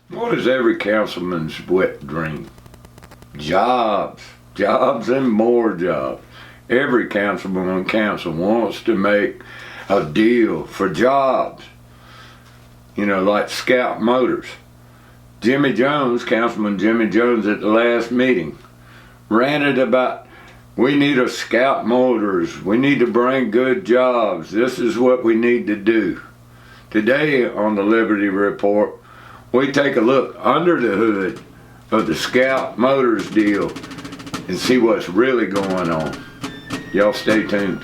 What is every councilman's wet dream? Jobs. Jobs and more jobs. Every councilman on council wants to make a deal for jobs. You know, like Scout Motors. Jimmy Jones, Councilman Jimmy Jones at the last meeting, ranted about, we need a Scout Motors. We need to bring good jobs. This is what we need to do. Today on the Liberty Report, we take a look under the hood of the Scout Motors deal and see what's really going on. Y'all stay tuned.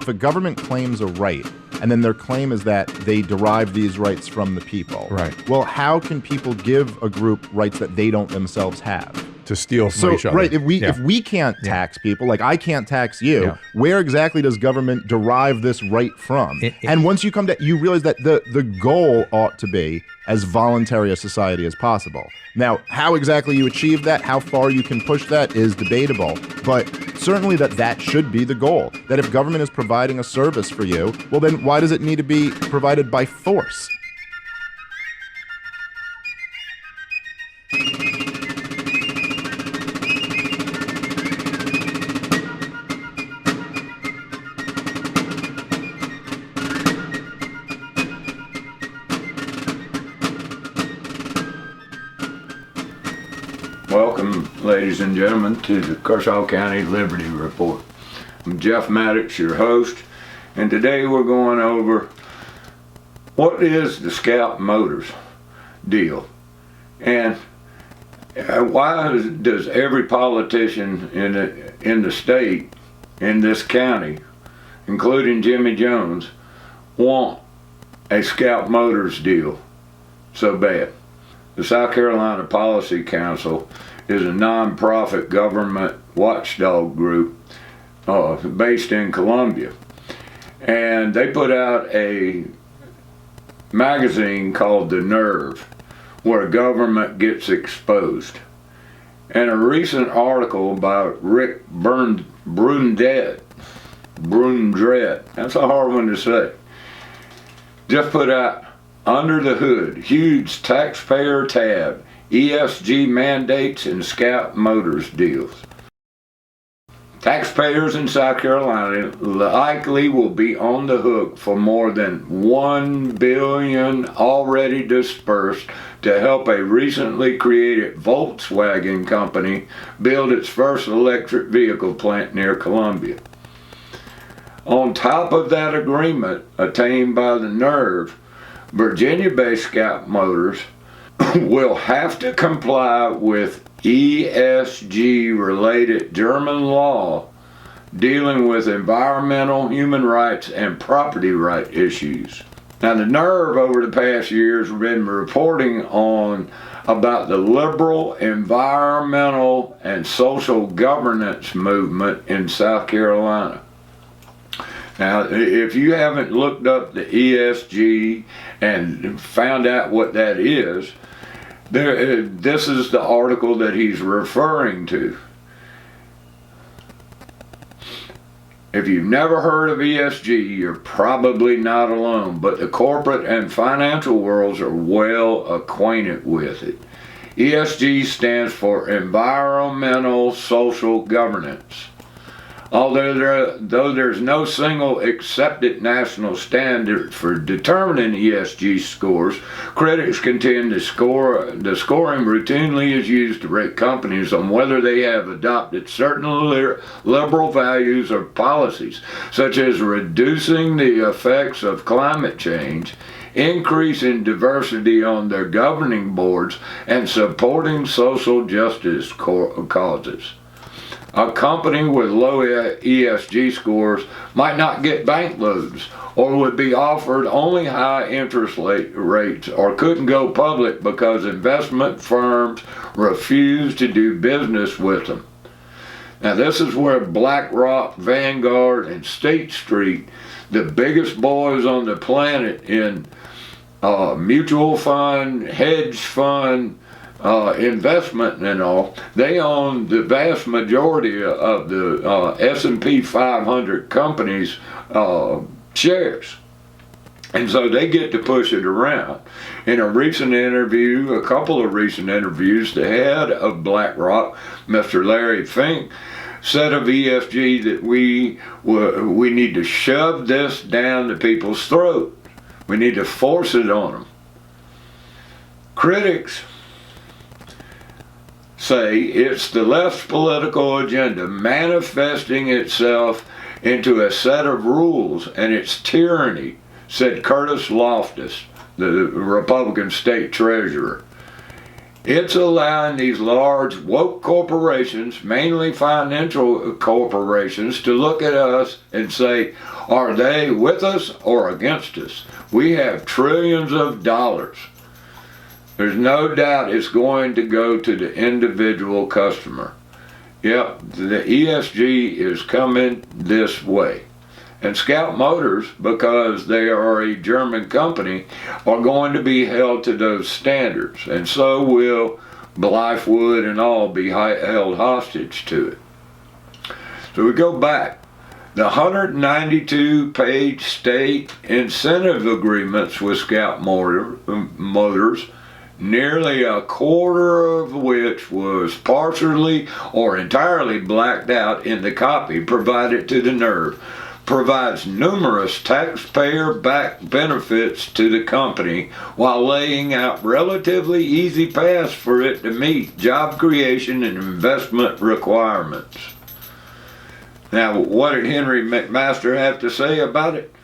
If a government claims a right, and then their claim is that they derive these rights from the people. Right. Well, how can people give a group rights that they don't themselves have? To steal from each other. Right, if we can't tax people, like I can't tax you, where exactly does government derive this right from? And once you come to, you realize that the goal ought to be as voluntary a society as possible. Now, how exactly you achieve that, how far you can push that is debatable, but certainly that should be the goal. That if government is providing a service for you, well then why does it need to be provided by force? Welcome, ladies and gentlemen, to the Kershaw County Liberty Report. I'm Jeff Maddox, your host, and today we're going over what is the Scout Motors deal, and why does every politician in the state, in this county, including Jimmy Jones, want a Scout Motors deal so bad? The South Carolina Policy Council is a nonprofit government watchdog group based in Columbia. And they put out a magazine called The Nerve, where government gets exposed. And a recent article by Rick Brundett, that's a hard one to say, just put out Under the Hood, huge taxpayer tab, ESG mandates and Scout Motors deals. Taxpayers in South Carolina likely will be on the hook for more than $1 billion already dispersed to help a recently created Volkswagen company build its first electric vehicle plant near Columbia. On top of that agreement attained by the Nerve, Virginia-based Scout Motors will have to comply with ESG-related German law dealing with environmental, human rights, and property right issues. Now, the Nerve over the past years have been reporting on about the liberal environmental and social governance movement in South Carolina. Now, if you haven't looked up the ESG and found out what that is, this is the article that he's referring to. If you've never heard of ESG, you're probably not alone, but the corporate and financial worlds are well acquainted with it. ESG stands for Environmental Social Governance. Although there's no single accepted national standard for determining ESG scores, critics contend the scoring routinely is used to rate companies on whether they have adopted certain liberal values or policies, such as reducing the effects of climate change, increasing diversity on their governing boards, and supporting social justice causes. A company with low ESG scores might not get bank loans, or would be offered only high interest rates, or couldn't go public because investment firms refuse to do business with them. Now, this is where BlackRock, Vanguard, and State Street, the biggest boys on the planet in mutual fund, hedge fund, investment and all, they own the vast majority of the S&P 500 companies shares. And so they get to push it around. In a recent interview, a couple of recent interviews, the head of BlackRock, Mr. Larry Fink, said of ESG that we need to shove this down the people's throat. We need to force it on them. Critics say it's the left's political agenda manifesting itself into a set of rules, and it's tyranny, said Curtis Loftus, the Republican state treasurer. It's allowing these large woke corporations, mainly financial corporations, to look at us and say, are they with us or against us? We have trillions of dollars. There's no doubt it's going to go to the individual customer. Yep, the ESG is coming this way. And Scout Motors, because they are a German company, are going to be held to those standards. And so will Blythewood and all be held hostage to it. So we go back. The 192-page state incentive agreements with Scout Motors, nearly a quarter of which was partially or entirely blacked out in the copy provided to the NERV, provides numerous taxpayer-backed benefits to the company while laying out relatively easy paths for it to meet job creation and investment requirements. Now, what did Henry McMaster have to say about it?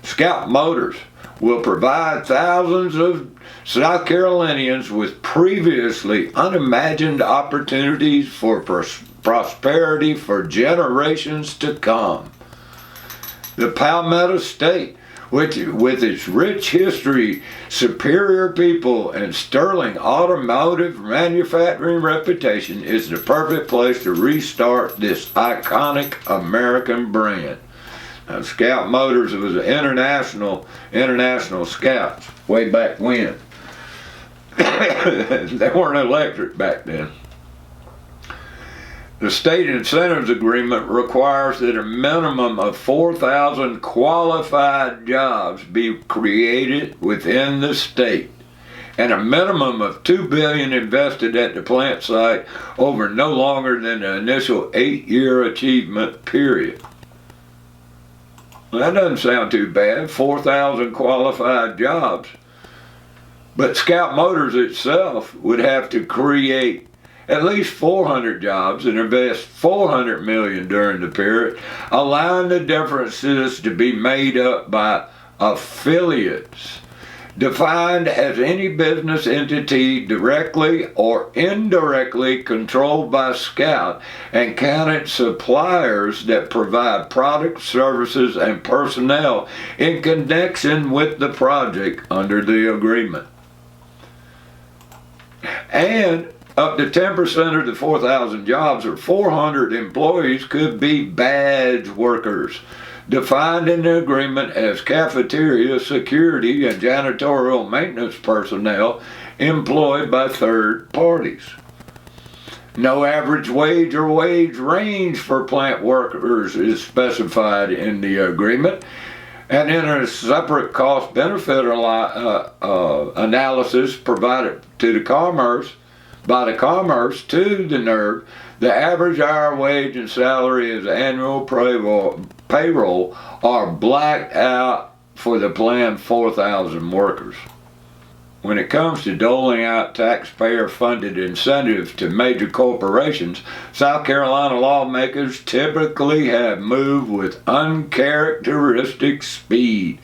Scout Motors will provide thousands of South Carolinians with previously unimagined opportunities for prosperity for generations to come. The Palmetto State, which, with its rich history, superior people, and sterling automotive manufacturing reputation, is the perfect place to restart this iconic American brand. Now, Scout Motors was an international scouts way back when. They weren't electric back then. The state incentives agreement requires that a minimum of 4,000 qualified jobs be created within the state, and a minimum of $2 billion invested at the plant site over no longer than the initial 8-year achievement period. Well, that doesn't sound too bad, 4,000 qualified jobs. But Scout Motors itself would have to create at least 400 jobs and invest $400 million during the period, allowing the differences to be made up by affiliates, defined as any business entity directly or indirectly controlled by Scout, and counted suppliers that provide products, services, and personnel in connection with the project under the agreement. And up to 10% of the 4,000 jobs, or 400 employees, could be badge workers, defined in the agreement as cafeteria, security, and janitorial maintenance personnel employed by third parties. No average wage or wage range for plant workers is specified in the agreement, and in a separate cost-benefit analysis provided to the Commerce, by the Commerce to the NERV, the average hour wage and salary as annual payroll are blacked out for the planned 4,000 workers. When it comes to doling out taxpayer-funded incentives to major corporations, South Carolina lawmakers typically have moved with uncharacteristic speed.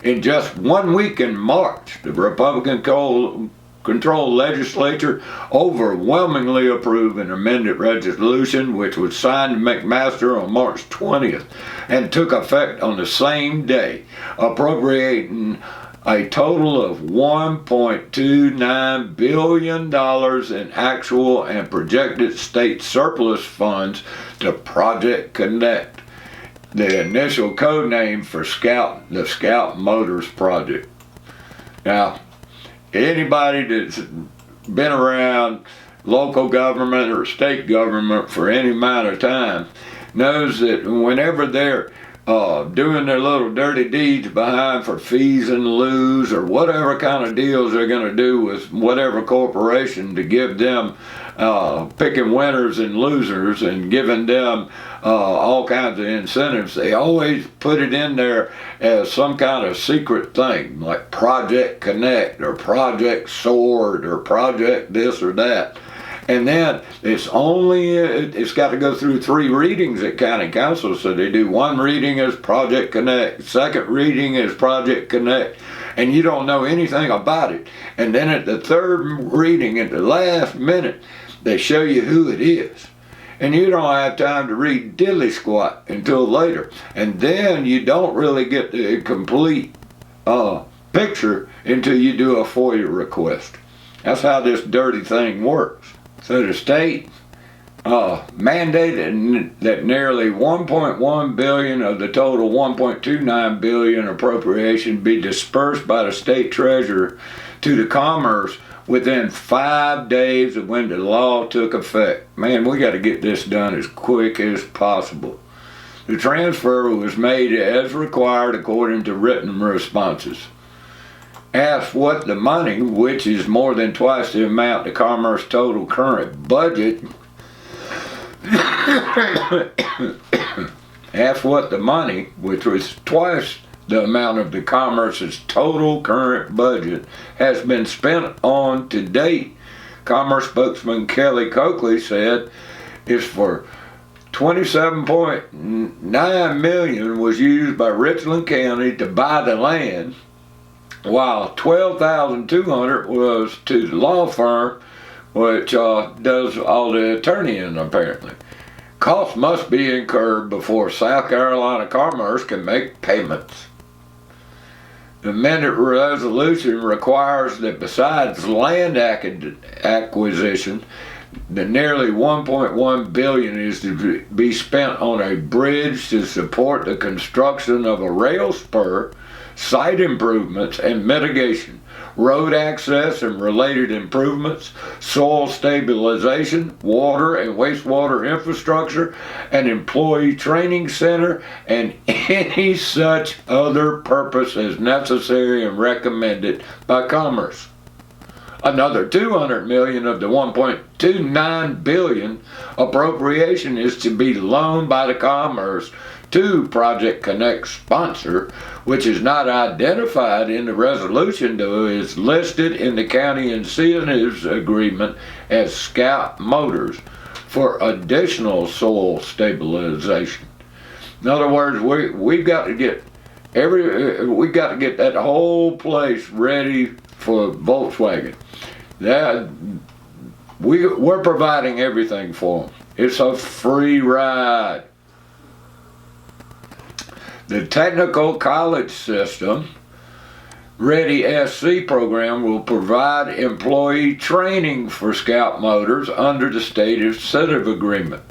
In just 1 week in March, the Republican-controlled legislature overwhelmingly approved an amended resolution which was signed to McMaster on March 20th and took effect on the same day, appropriating a total of $1.29 billion in actual and projected state surplus funds to Project Connect, the initial code name for the Scout Motors project. Now, anybody that's been around local government or state government for any amount of time knows that whenever they're doing their little dirty deeds behind for fees and lieues or whatever kind of deals they're going to do with whatever corporation to give them picking winners and losers and giving them all kinds of incentives. They always put it in there as some kind of secret thing, like Project Connect or Project Sword or Project this or that. And then it's got to go through 3 readings at county council. So they do one reading as Project Connect, second reading as Project Connect, and you don't know anything about it. And then at the 3rd reading, at the last minute, they show you who it is. And you don't have time to read diddly squat until later. And then you don't really get the complete picture until you do a FOIA request. That's how this dirty thing works. So the state mandated that nearly $1.1 billion of the total $1.29 billion appropriation be dispersed by the state treasurer to the Commerce within 5 days of when the law took effect. Man, we got to get this done as quick as possible. The transfer was made as required according to written responses. Asked what the money, which is more than twice the amount the Commerce total current budget, asked what the money, which was twice the amount of the Commerce's total current budget, has been spent on to date. Commerce spokesman Kelly Coakley said it's for $27.9 million was used by Richland County to buy the land, while $12,200 was to the law firm, which does all the attorneying apparently. Costs must be incurred before South Carolina Commerce can make payments. The amended resolution requires that besides land acquisition, the nearly $1.1 billion is to be spent on a bridge to support the construction of a rail spur, site improvements and mitigation, road access and related improvements, soil stabilization, water and wastewater infrastructure, an employee training center, and any such other purpose as necessary and recommended by Commerce. Another $200 million of the $1.29 billion appropriation is to be loaned by the Commerce to Project Connect sponsor, which is not identified in the resolution, though is listed in the county incentives agreement as Scout Motors for additional soil stabilization. In other words, we've got to get that whole place ready for Volkswagen. We're providing everything for them. It's a free ride. The Technical College System Ready SC program will provide employee training for Scout Motors under the state incentive agreement,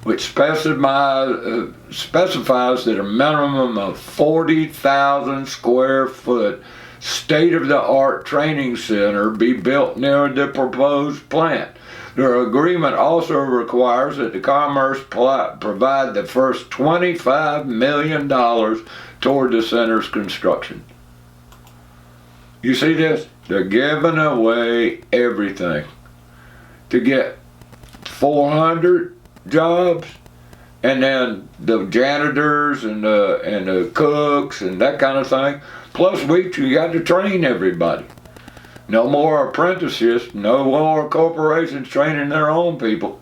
which specifies that a minimum of 40,000 square foot state-of-the-art training center be built near the proposed plant. The agreement also requires that the Commerce provide the first $25 million toward the center's construction. You see this? They're giving away everything to get 400 jobs, and then the janitors and the cooks and that kind of thing. Plus, you got to train everybody. No more apprentices, no more corporations training their own people.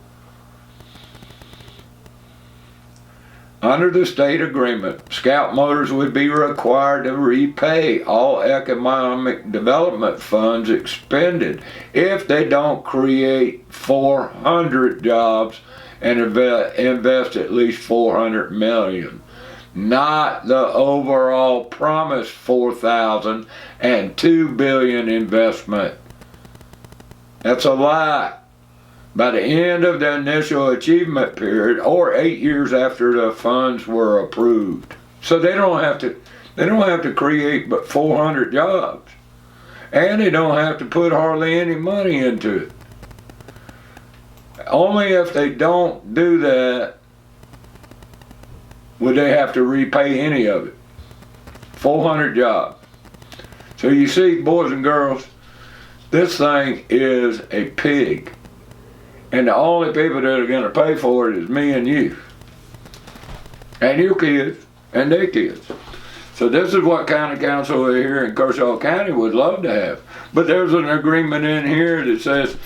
Under the state agreement, Scout Motors would be required to repay all economic development funds expended if they don't create 400 jobs and invest at least $400 million. Not the overall promised 4,000 and $2 billion investment. That's a lie. By the end of the initial achievement period, or 8 years after the funds were approved. So they don't have to create but 400 jobs. And they don't have to put hardly any money into it. Only if they don't do that would they have to repay any of it. 400 jobs. So you see, boys and girls, this thing is a pig. And the only people that are going to pay for it is me and you. And your kids, and their kids. So this is what county council here in Kershaw County would love to have. But there's an agreement in here that says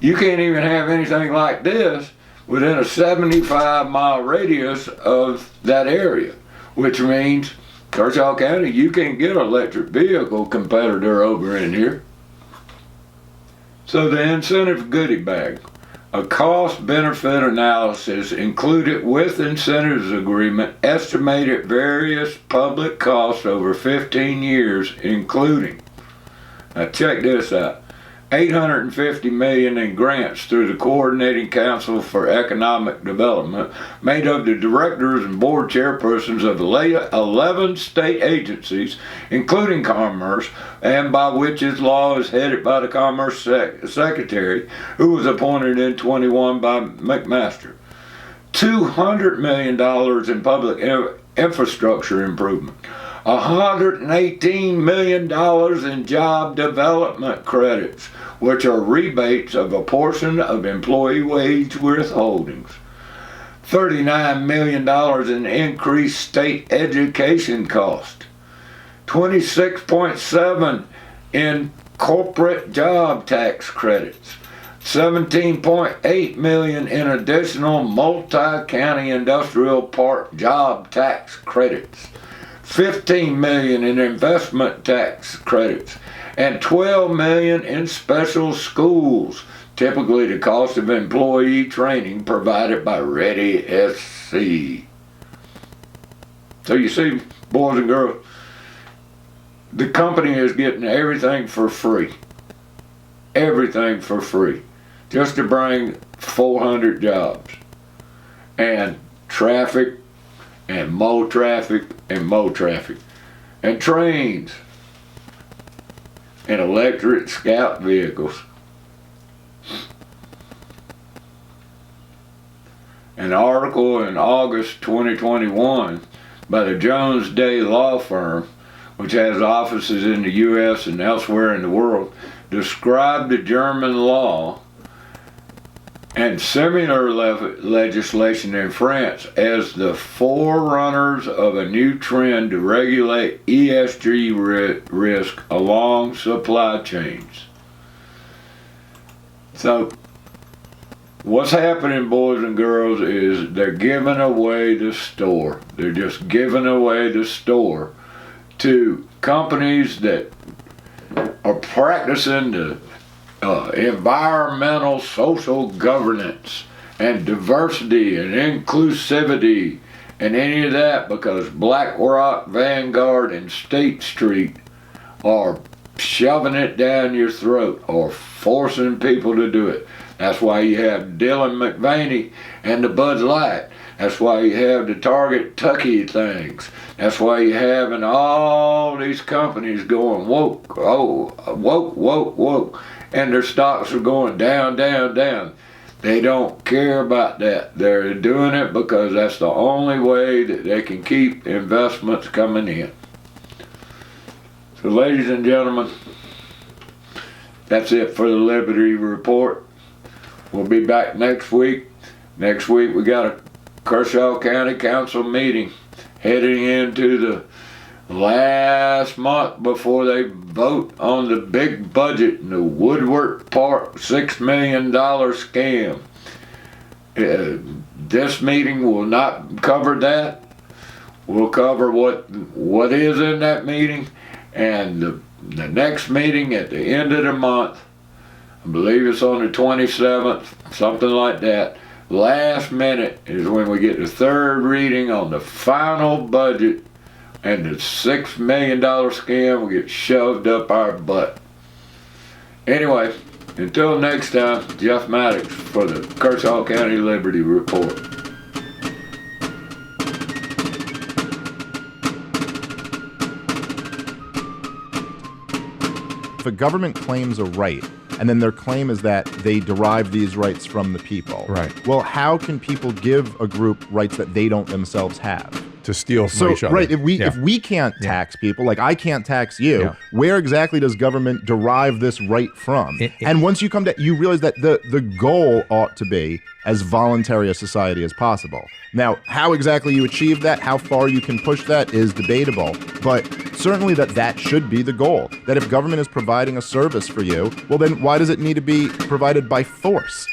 you can't even have anything like this within a 75-mile radius of that area, which means Kershaw County, you can't get an electric vehicle competitor over in here. So the incentive goodie bag, a cost-benefit analysis included with incentives agreement, estimated various public costs over 15 years, including, now check this out, $850 million in grants through the Coordinating Council for Economic Development, made up the directors and board chairpersons of 11 state agencies, including Commerce, and by which its law is headed by the Commerce Secretary, who was appointed in 21 by McMaster. $200 million in public infrastructure improvement. $118 million in job development credits, which are rebates of a portion of employee wage withholdings. $39 million in increased state education cost. $26.7 in corporate job tax credits. $17.8 million in additional multi-county industrial park job tax credits. $15 million in investment tax credits, and $12 million in special schools, typically the cost of employee training provided by Ready SC. So you see, boys and girls, the company is getting everything for free. Everything for free. Just to bring 400 jobs. And traffic, and more traffic, and more traffic. And trains. And electric scout vehicles. An article in August 2021 by the Jones Day Law Firm, which has offices in the U.S. and elsewhere in the world, described the German law and similar legislation in France as the forerunners of a new trend to regulate ESG risk along supply chains. So, what's happening, boys and girls, is they're giving away the store. They're just giving away the store to companies that are practicing the environmental social governance and diversity and inclusivity and any of that, because BlackRock, Vanguard, and State Street are shoving it down your throat or forcing people to do it. That's why you have Dylan McVaney and the Bud Light. That's why you have the Target Tucky things. That's why you have all these companies going woke, woke. And their stocks are going down, down, down. They don't care about that. They're doing it because that's the only way that they can keep investments coming in. So, ladies and gentlemen, that's it for the Liberty Report. We'll be back next week. Next week we got a Kershaw County Council meeting heading into the last month before they vote on the big budget and the Woodward Park $6 million scam. This meeting will not cover that. We'll cover what is in that meeting, and the next meeting at the end of the month, I believe it's on the 27th, something like that. Last minute is when we get the third reading on the final budget, and the $6 million scam will get shoved up our butt. Anyway, until next time, Jeff Maddox for the Kershaw County Liberty Report. If a government claims a right, and then their claim is that they derive these rights from the people. Right. Well, how can people give a group rights that they don't themselves have? to steal from each other. Right, if we can't tax people, like I can't tax you, where exactly does government derive this right from? And once you come to, you realize that the goal ought to be as voluntary a society as possible. Now, how exactly you achieve that, how far you can push that is debatable, but certainly that should be the goal. That if government is providing a service for you, well then why does it need to be provided by force?